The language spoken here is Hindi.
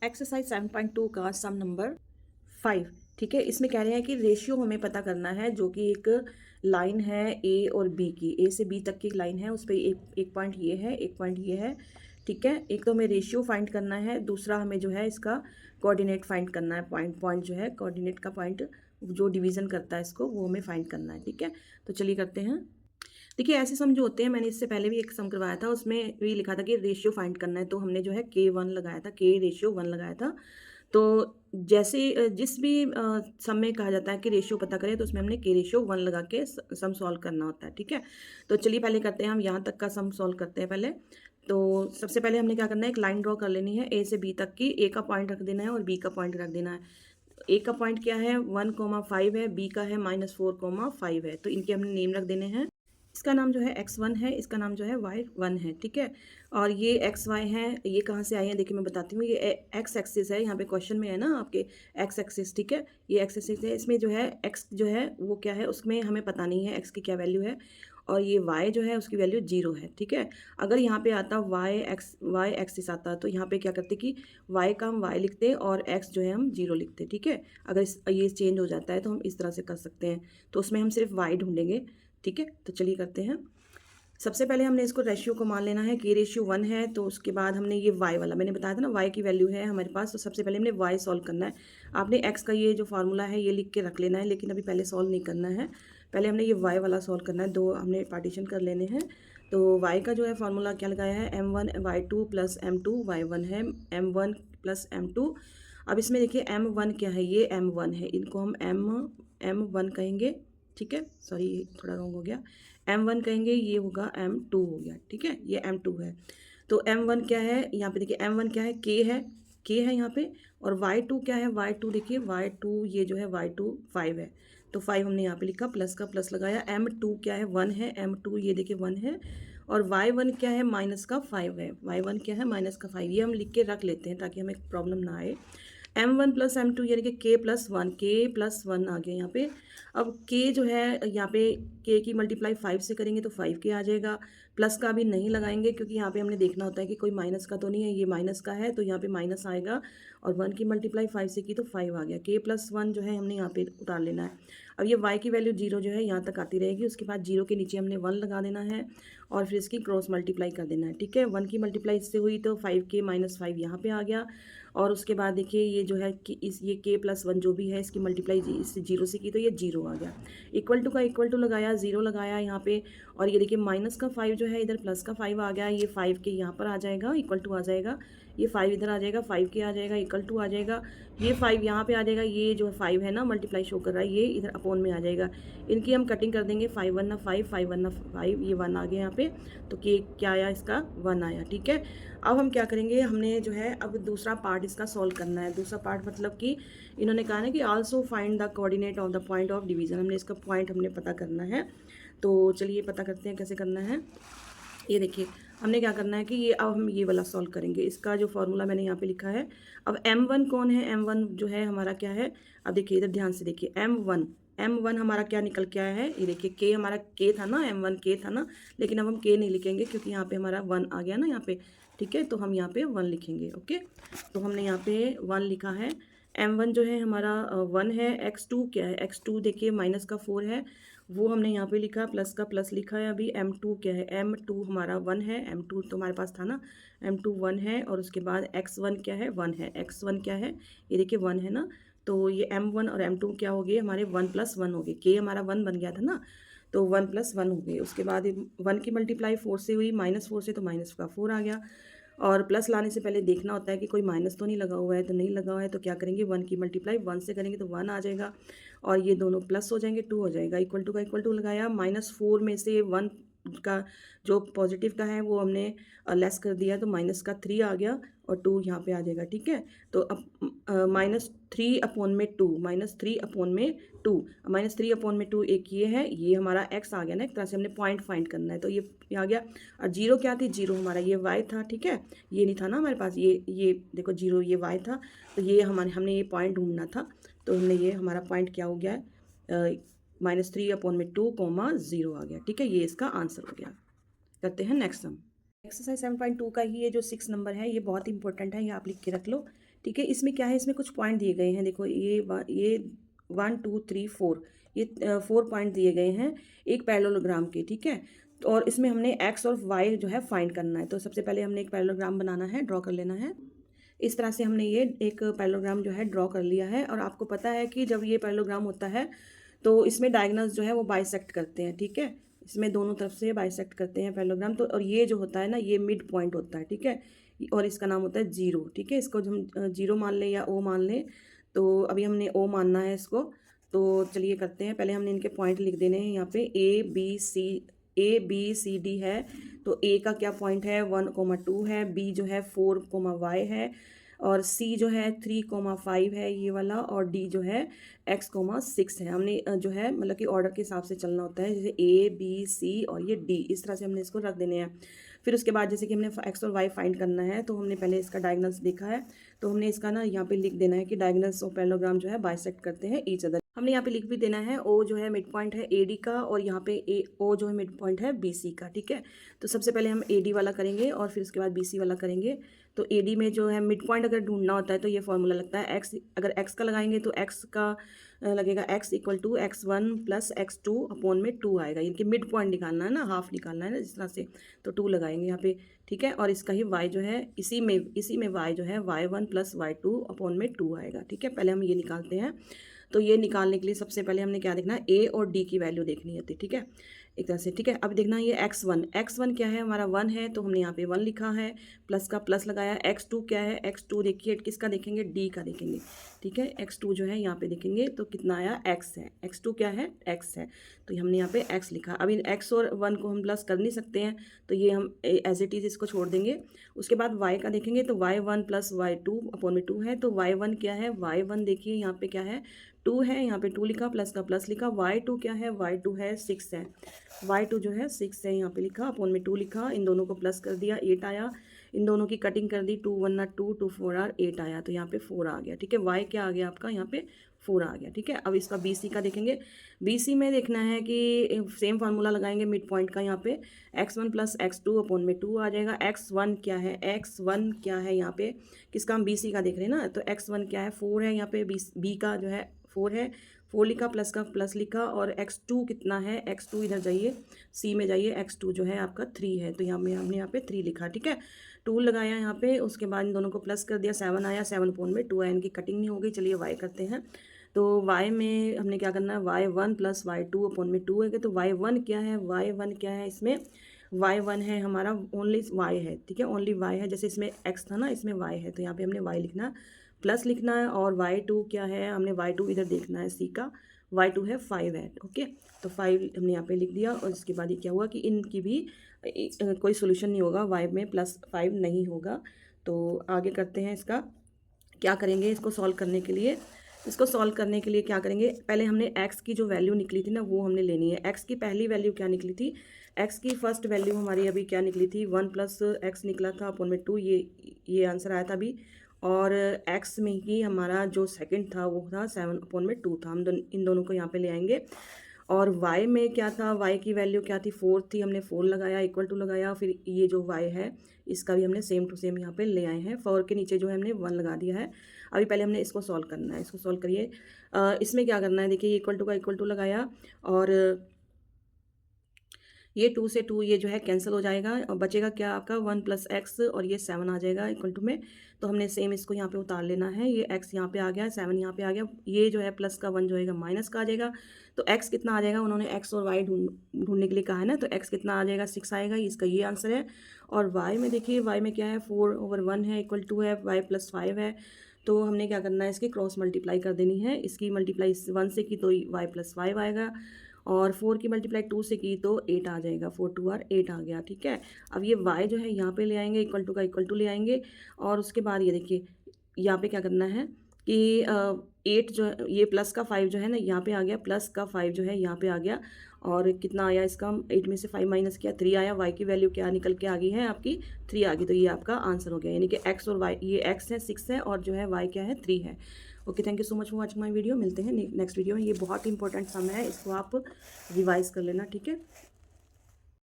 एक्सरसाइज 7.2 का सम नंबर 5। ठीक है, इसमें कह रहे हैं कि रेशियो हमें पता करना है, जो कि एक लाइन है ए और बी की, ए से बी तक की एक लाइन है, उस पर एक पॉइंट ये है, एक पॉइंट ये है। ठीक है, एक तो हमें रेशियो फाइंड करना है, दूसरा हमें जो है इसका कोऑर्डिनेट फाइंड करना है। पॉइंट जो है कोऑर्डिनेट का पॉइंट जो डिवीज़न करता है इसको, वो हमें फाइंड करना है। ठीक है, तो चलिए करते हैं। देखिए, ऐसे सम जो होते हैं, मैंने इससे पहले भी एक सम करवाया था, उसमें भी लिखा था कि रेशियो फाइंड करना है, तो हमने जो है K1 लगाया था, K रेशियो 1 लगाया था। तो जैसे जिस भी सम में कहा जाता है कि रेशियो पता करें, तो उसमें हमने K रेशियो 1 लगा के सम सॉल्व करना होता है। ठीक है, तो चलिए पहले करते हैं, हम यहाँ तक का सम सॉल्व करते हैं पहले। तो सबसे पहले हमने क्या करना है, एक लाइन ड्रॉ कर लेनी है ए से बी तक की। ए का पॉइंट रख देना है और बी का पॉइंट रख देना है। ए का पॉइंट क्या है 1,5 है, बी का है -4,5 है, तो इनके हमने नेम रख देने हैं। इसका नाम जो है x1 है, इसका नाम जो है y1 है। ठीक है, और ये xy है, ये कहाँ से आए हैं देखिए मैं बताती हूँ। ये x एक्सिस है, यहाँ पे क्वेश्चन में है ना आपके x एक्सिस। ठीक है, ये x एक्सिस है, इसमें जो है x जो है वो क्या है, उसमें हमें पता नहीं है x की क्या वैल्यू है, और ये y जो है उसकी वैल्यू 0 है। ठीक है, अगर यहाँ पे आता y एक्सिस आता तो यहाँ पे क्या करते कि y का हम y लिखते और x जो है हम 0 लिखते। ठीक है, अगर ये चेंज हो जाता है तो हम इस तरह से कर सकते हैं, तो उसमें हम सिर्फ y ढूंढेंगे। ठीक है, तो चलिए करते हैं। सबसे पहले हमने इसको रेशियो को मान लेना है, K रेशियो 1 है, तो उसके बाद हमने ये y वाला, मैंने बताया था ना y की वैल्यू है हमारे पास, तो सबसे पहले हमने y सॉल्व करना है। आपने x का ये जो फार्मूला है ये लिख के रख लेना है, लेकिन अभी पहले सॉल्व नहीं करना है, पहले हमने ये y वाला सॉल्व करना है। दो हमने पार्टीशन कर लेने हैं। तो y का जो है फार्मूला क्या लगाया है, m1 y2 plus m2 y1 है, m1 प्लस m2। अब इसमें देखिए m1 क्या है, ये m1 है, इनको हम m1 कहेंगे। ठीक है, सॉरी थोड़ा रॉन्ग हो गया, m1 कहेंगे, ये होगा m2 हो गया। ठीक है, ये m2 है। तो m1 क्या है, यहाँ पे देखिए m1 क्या है, k है यहाँ पे, और y2 क्या है, y2 देखिए y2, ये जो है y2 5 है, तो 5 हमने यहाँ पे लिखा, प्लस का प्लस लगाया। m2 क्या है 1 है, m2 ये देखिए 1 है, और y1 क्या है माइनस का 5 है, y1 क्या है माइनस का 5, ये हम लिख के रख लेते हैं ताकि हमें प्रॉब्लम ना आए। m1 प्लस m2 यानी कि k प्लस वन आ गया यहाँ पे। अब k जो है यहाँ पे k की मल्टीप्लाई 5 से करेंगे तो 5k आ जाएगा। प्लस का भी नहीं लगाएंगे क्योंकि यहाँ पे हमने देखना होता है कि कोई माइनस का तो नहीं है, ये माइनस का है तो यहाँ पे माइनस आएगा, और 1 की मल्टीप्लाई 5 से की तो 5 आ गया। k प्लस 1 जो है हमने यहाँ पे उतार लेना है। अब ये y की वैल्यू 0 जो है यहाँ तक आती रहेगी, उसके बाद 0 के नीचे हमने 1 लगा देना है और फिर इसकी क्रॉस मल्टीप्लाई कर देना है। ठीक है, 1 की मल्टीप्लाई इससे हुई तो 5k माइनस 5 यहाँ पे आ गया, और उसके बाद देखिए ये जो है कि ये k प्लस 1 जो भी है इसकी मल्टीप्लाई इससे 0 से की तो ये 0 आ गया। इक्वल टू का इक्वल टू लगाया, 0 लगाया यहाँ पे, और ये देखिए माइनस का 5 जो है इधर प्लस का 5 आ गया, ये 5k यहाँ पर आ जाएगा, इक्वल टू आ जाएगा, ये 5 इधर आ जाएगा, 5k आ जाएगा, इक्वल टू आ जाएगा, ये 5 यहाँ पे आ जाएगा, ये जो 5 है ना मल्टीप्लाई शो कर रहा है, ये इधर अपोन में आ जाएगा। इनकी हम कटिंग कर देंगे, 5 1 5, 5 1 5, ये 1 आ गया यहाँ पे, तो k क्या आया, इसका 1 आया। ठीक है, अब हम क्या करेंगे, हमने जो है अब दूसरा पार्ट इसका सॉल्व करना है। दूसरा पार्ट मतलब कि इन्होंने कहा ना कि also find the coordinate of the point of division, हमने इसका पॉइंट हमने पता करना है। तो चलिए पता करते हैं कैसे करना है। ये देखिए हमने क्या करना है कि ये अब हम ये वाला सॉल्व करेंगे, इसका जो फॉर्मूला मैंने यहाँ पे लिखा है। अब m1 कौन है, m1 जो है हमारा क्या है, अब देखिए इधर ध्यान से देखिए, m1 हमारा क्या निकल के आया है, ये देखिए k हमारा k था ना, m1 k था ना, लेकिन अब हम k नहीं लिखेंगे क्योंकि यहाँ पे हमारा 1 आ गया ना यहाँ पे। ठीक है, तो हम यहाँ पे 1 लिखेंगे। ओके, तो हमने यहाँ पे 1 लिखा है। m1 जो है हमारा 1 है, x2 क्या है, x2 देखिए माइनस का 4 है, वो हमने यहाँ पे लिखा, प्लस का प्लस लिखा है। अभी m2 क्या है, m2 हमारा 1 है, m2 तो हमारे पास था ना, m2 1 है, और उसके बाद x1 क्या है 1 है, x1 क्या है, ये देखिए 1 है ना, तो ये m1 और m2 क्या हो गए हमारे 1 + 1 हो गए, k हमारा 1 बन गया था ना, तो 1 + 1 हो गए। उसके बाद 1 की मल्टीप्लाई 4 से हुई, -4 से तो माइनस का 4 आ गया, और प्लस लाने से पहले देखना होता है कि कोई माइनस तो नहीं लगा हुआ है, तो नहीं लगा हुआ है तो क्या करेंगे, 1 की मल्टीप्लाई 1 से करेंगे तो 1 आ जाएगा, और ये दोनों प्लस हो जाएंगे, 2 हो जाएगा। इक्वल टू का इक्वल टू लगाया, -4 में से 1 का जो पॉजिटिव का है वो हमने लेस कर दिया, तो माइनस का 3 आ गया, और 2 यहाँ पे आ जाएगा। ठीक है, तो अब -3 अपॉन में 2, -3 अपॉन में 2, -3 अपॉन में 2 एक ये है, ये हमारा x आ गया ना, एक तरह से हमने पॉइंट फाइंड करना है, तो ये आ गया। और 0 क्या थी, 0 हमारा ये y था। ठीक है, ये नहीं था ना हमारे पास, ये देखो 0 ये y था, तो ये हमने ये पॉइंट ढूंढना था, तो हमने ये हमारा पॉइंट क्या हो गया है, -3 अपॉन में 2, 0 आ गया। ठीक है, ये इसका आंसर हो गया। करते हैं नेक्स्ट सम। एक्सरसाइज 7.2 का ही ये जो 6 नंबर है ये बहुत इंपॉर्टेंट है, ये आप लिख के रख लो। ठीक है। इसमें क्या है, इसमें कुछ पॉइंट दिए गए हैं, देखो ये 1 2 3 4, ये 4 पॉइंट दिए गए हैं एक पैरेललोग्राम के, ठीक है। तो और इसमें हमने एक्स और वाई जो है फाइंड करना है। तो सबसे पहले हमने एक पैरेललोग्राम बनाना है, ड्रॉ कर लेना है। इस तरह से हमने ये एक पैरेललोग्राम जो है ड्रॉ कर लिया है। और आपको पता है कि जब ये पैरेललोग्राम होता है तो इसमें डायगोनल्स जो है वो बाइसेक्ट करते हैं, ठीक है। इसमें दोनों तरफ से बाइसेक्ट करते हैं पैरेललोग्राम। तो और ये जो होता है ना, ये मिड पॉइंट होता है, ठीक है। और इसका नाम होता है जीरो, ठीक है। इसको हम जीरो मान लें या ओ मान लें। तो अभी हमने ओ मानना है इसको। तो चलिए करते हैं। पहले हमने इनके पॉइंट लिख देने हैं यहाँ पे, A B C D है। तो ए का क्या पॉइंट है, 1,2 है। बी जो है 4, y है। और सी जो है 3,5 है ये वाला। और डी जो है x,6 है। हमने जो है मतलब कि ऑर्डर के हिसाब से चलना होता है, जैसे A B C और ये डी, इस तरह से हमने इसको रख देने हैं। फिर उसके बाद जैसे कि हमने x और y फाइंड करना है, तो हमने पहले इसका डायगोनल्स देखा है। तो हमने इसका ना यहाँ पे लिख देना है कि डायगोनल्स ऑफ पैरेललोग्राम जो है बाइसेक्ट करते हैं ईच अदर। हमने यहाँ पे लिख भी देना है ओ जो है मिड पॉइंट है AD का, और यहाँ पे ओ जो है मिड पॉइंट है BC का, ठीक है। तो सबसे पहले हम AD वाला करेंगे और फिर उसके बाद BC वाला करेंगे। तो AD में जो है मिड पॉइंट अगर ढूंढना होता है तो ये फॉर्मूला लगता है x, अगर x का लगाएंगे तो x का लगेगा x = x1 + x2 अपॉन में 2 आएगा। इनके मिड पॉइंट निकालना है ना, हाफ निकालना है ना, जिस तरह से। तो 2 लगाएंगे यहाँ पे, ठीक है। और इसका ही y जो है इसी में y जो है y1 + y2 अपॉन में 2 आएगा, ठीक है। पहले हम ये निकालते हैं। तो ये निकालने के लिए सबसे पहले हमने क्या देखना है, ए और डी की वैल्यू देखनी होती है, ठीक है, एक तरह से, ठीक है। अब देखना ये x1 क्या है, हमारा 1 है। तो हमने यहाँ पे 1 लिखा है, प्लस का प्लस लगाया। x2 क्या है, x2 देखिए किसका देखेंगे, डी का देखेंगे, ठीक है। x2 जो है यहाँ पे देखेंगे तो कितना आया, x है। x2 क्या है, x है। तो हमने यहाँ पे x लिखा। अब इन x और 1 को हम प्लस कर नहीं सकते हैं, तो ये हम एज इट इज़ इसको छोड़ देंगे। उसके बाद y का देखेंगे तो y1 + y2 अपॉन में 2 है। तो y1 क्या है, y1 देखिए यहाँ पे क्या है, 2 है। यहाँ पे 2 लिखा, प्लस का प्लस लिखा। y2 क्या है, y2 है 6 है। y2 जो है 6 है, यहाँ पे लिखा, अपॉन में 2 लिखा। इन दोनों को प्लस कर दिया, 8 आया। इन दोनों की कटिंग कर दी, 2 1 2, 2 4 8 आया। तो यहाँ पे 4 आ गया, ठीक है। y क्या आ गया आपका, यहाँ पे 4 आ गया, ठीक है। अब इसका BC का देखेंगे। BC में देखना है कि सेम फार्मूला लगाएंगे मिड पॉइंट का। यहाँ पे x1 + x2 अपॉन में 2 आ जाएगा। x1 क्या है, x1 क्या है यहाँ पे, किसका, हम BC का देख रहे हैं ना। तो x1 क्या है, 4 है। यहाँ पे B का जो है 4 है, 4 लिखा, प्लस का प्लस लिखा। और x2 कितना है, x2 इधर जाइए, C में जाइए, x2 जो है आपका 3 है। तो यहाँ में हमने यहाँ पे 3 लिखा, ठीक है। 2 लगाया यहाँ पे, उसके बाद इन दोनों को प्लस कर दिया, 7 आया, 7 अपॉन में 2 आया। इनकी कटिंग नहीं हो गई, चलिए y करते हैं। तो y में हमने क्या करना है, y1 + y2 अपॉन में 2 है। तो y1 क्या है, y1 क्या है, इसमें y1 है हमारा, ओनली y है, ठीक है, ओनली y है। जैसे इसमें x था ना, इसमें y है, तो यहाँ पे हमने y लिखना, प्लस लिखना है। और y2 क्या है, हमने y2 इधर देखना है, C का y2 है 5 है, ओके। तो 5 हमने यहाँ पे लिख दिया। और इसके बाद ये क्या हुआ कि इनकी भी कोई सोल्यूशन नहीं होगा, y में +5 नहीं होगा। तो आगे करते हैं, इसका क्या करेंगे, इसको सॉल्व करने के लिए। इसको सॉल्व करने के लिए क्या करेंगे, पहले हमने x की जो वैल्यू निकली थी ना, वो हमने लेनी है। x की पहली वैल्यू क्या निकली थी, x की फर्स्ट वैल्यू हमारी अभी क्या निकली थी, 1 + x निकला था अपॉन में 2, ये आंसर आया था अभी। और x में ही हमारा जो सेकंड था वो था 7 अपॉन में 2 था। हम इन दोनों को यहाँ पे ले आएंगे। और y में क्या था, y की वैल्यू क्या थी, 4 थी। हमने 4 लगाया, = लगाया। फिर ये जो y है इसका भी हमने सेम टू सेम यहाँ पे ले आए हैं। 4 के नीचे जो है हमने 1 लगा दिया है। अभी पहले हमने इसको सॉल्व करना है, इसको सॉल्व करिए। इसमें क्या करना है, देखिए = का = लगाया, और ये 2 से 2 ये जो है कैंसिल हो जाएगा, और बचेगा क्या आपका, 1 + x, और ये 7 आ जाएगा = में। तो हमने सेम इसको यहाँ पे उतार लेना है। ये x यहाँ पे आ गया, 7 यहाँ पे आ गया। ये जो है प्लस का 1 जो है माइनस का आ जाएगा। तो x कितना आ जाएगा, उन्होंने x और y ढूंढने के लिए कहा है ना, तो x कितना आ जाएगा, 6 आएगा, इसका ये आंसर है। और y में देखिए, y में क्या है, 4/1 है, = है, y + 5 है। तो हमने क्या करना है, इसकी क्रॉस मल्टीप्लाई कर देनी है। इसकी मल्टीप्लाई 1 से की तो y + 5 आएगा, और 4 की मल्टीप्लाई 2 से की तो 8 आ जाएगा, 4 2 8 आ गया, ठीक है। अब ये y जो है यहाँ पे ले आएंगे, = का = ले आएंगे। और उसके बाद ये देखिए यहाँ पे क्या करना है कि 8 जो है, ये प्लस का 5 जो है ना यहाँ पे आ गया, प्लस का 5 जो है यहाँ पे आ गया। और कितना आया इसका, 8 में से 5 माइनस किया, 3 आया। y की वैल्यू क्या निकल के आ गई है आपकी, 3 आ गई। तो ये आपका आंसर हो गया, यानी कि x और y, ये x है 6 है, और जो है y क्या है 3 है। Okay, thank you so much for watching my video. मिलते हैं नेक्स्ट वीडियो में। ये बहुत ही इंपॉर्टेंट सम है, इसको आप रिवाइज कर लेना, ठीक है।